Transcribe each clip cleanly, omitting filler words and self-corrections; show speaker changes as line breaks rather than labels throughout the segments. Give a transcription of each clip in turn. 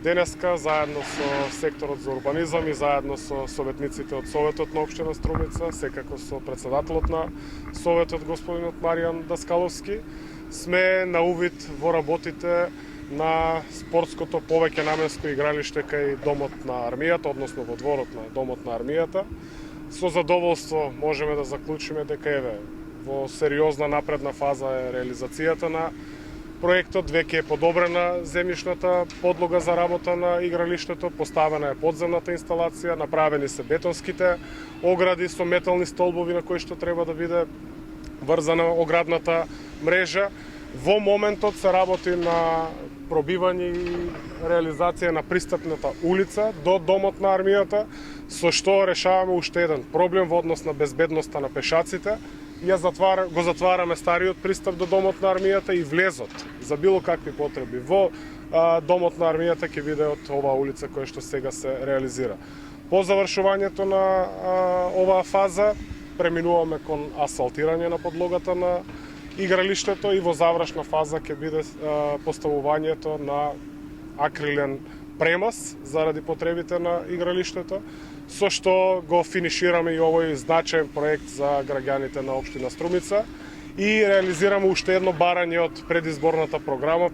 денеска заедно со секторот за урбанизам и заедно со советниците од Советот на општина Струмица, секако со председателот на Советот господинот Маријан Даскаловски, сме на увид во работите на спортското повеќе наменско игралиште кај Домот на армијата, односно во дворот на Домот на армијата. Со задоволство можеме да заклучиме дека еве во сериозна напредна фаза е реализацијата на проектот, веќе е подобрена земјишната подлога за работа на игралиштето, поставена е подземната инсталација, направени се бетонските огради со метални столбови на кои што треба да биде врзана оградната мрежа. Во моментот се работи на пробивање и реализација на пристапната улица до Домот на армијата, со што решаваме уште еден проблем во однос на безбедноста на пешаците. Го затвараме стариот пристап до Домот на армијата и влезот за било какви потреби во Домот на армијата ќе биде од оваа улица која што сега се реализира. По завршувањето на оваа фаза преминуваме кон асфалтирање на подлогата на игралиштето и во завршна фаза ќе биде поставувањето на акрилен премаз заради потребите на игралиштето, со што го финишираме и овој значаен проект за граѓаните на општина Струмица и реализираме уште едно барање од предизборната програма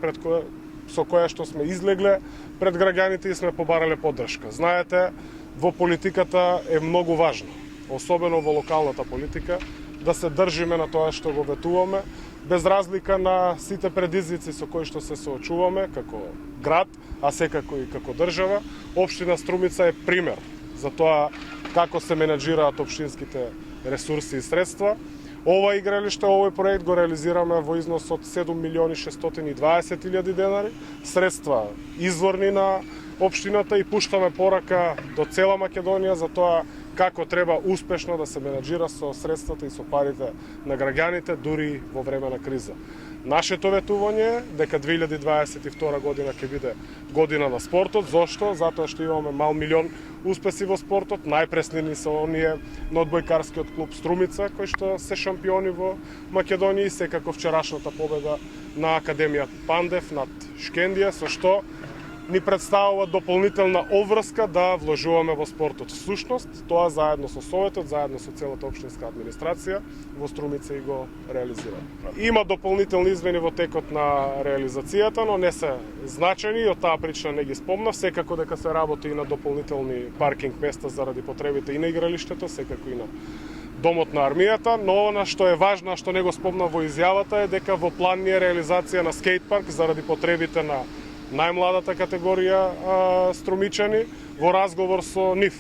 со која што сме излегле пред граѓаните и сме побарале поддршка. Знаете, во политиката е многу важно, особено во локалната политика, да се држиме на тоа што го ветуваме, без разлика на сите предизвици со кои што се соочуваме како град, а секако и како држава. Општина Струмица е пример за тоа како се менаџираат општинските ресурси и средства. Ова игралиште, овој проект го реализираме во износ од 7.620.000 денари, средства изворни на општината и пуштаме порака до цела Македонија за тоа како треба успешно да се менаџира со средствата и со парите на граѓаните, дури во време на криза. Нашето ветување е дека 2022 година ќе биде година на спортот. Зошто? Затоа што имаме мал милион успеси во спортот. Најпреснени се оние на одбојкарскиот клуб Струмица, кои што се шампиони во Македонија, и секако вчерашната победа на Академија Пандев над Шкендија, со што ни представува дополнителна обврска да вложуваме во спортот. Всушност, тоа заедно со Советот, заедно со целата општинска администрација во Струмица и го реализира. Има дополнителни измени во текот на реализацијата, но не се значени и од таа причина не ги спомнав. Секако дека се работи и на дополнителни паркинг места заради потребите и на игралиштето, секако и на Домот на армијата, но она што е важно, што не го спомнав во изјавата, е дека во план ни е реализација на скејт парк заради потребите на најмладата категорија струмичани. Во разговор со нив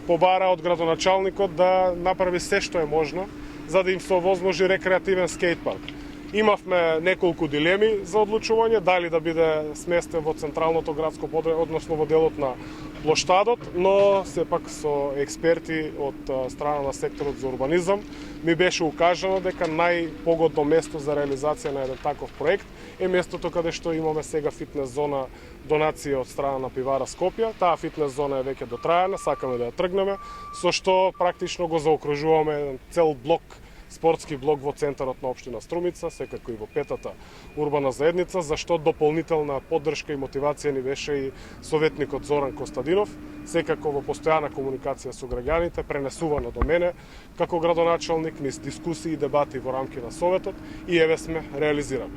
побара од градоначалникот да направи се што е можно за да им се овозможи рекреативен скејт парк. Имавме неколку дилеми за одлучување, дали да биде сместен во централното градско подружје, односно во делот на плоштадот, но сепак со експерти од страна на секторот за урбанизам ми беше укажано дека најпогодно место за реализација на еден таков проект е местото каде што имаме сега фитнес зона, донација од страна на Пивара Скопје. Таа фитнес зона е веќе дотраена, сакаме да ја тргнеме, со што практично го заокружуваме еден цел блок, спортски блок во центарот на општина Струмица, секако и во петата урбана заедница, за што дополнителна поддршка и мотивација ни беше и советникот Зоран Костадинов, секако во постојана комуникација со граѓаните, пренесувано до мене како градоначалник, низ дискусии и дебати во рамки на Советот, и еве сме реализираме.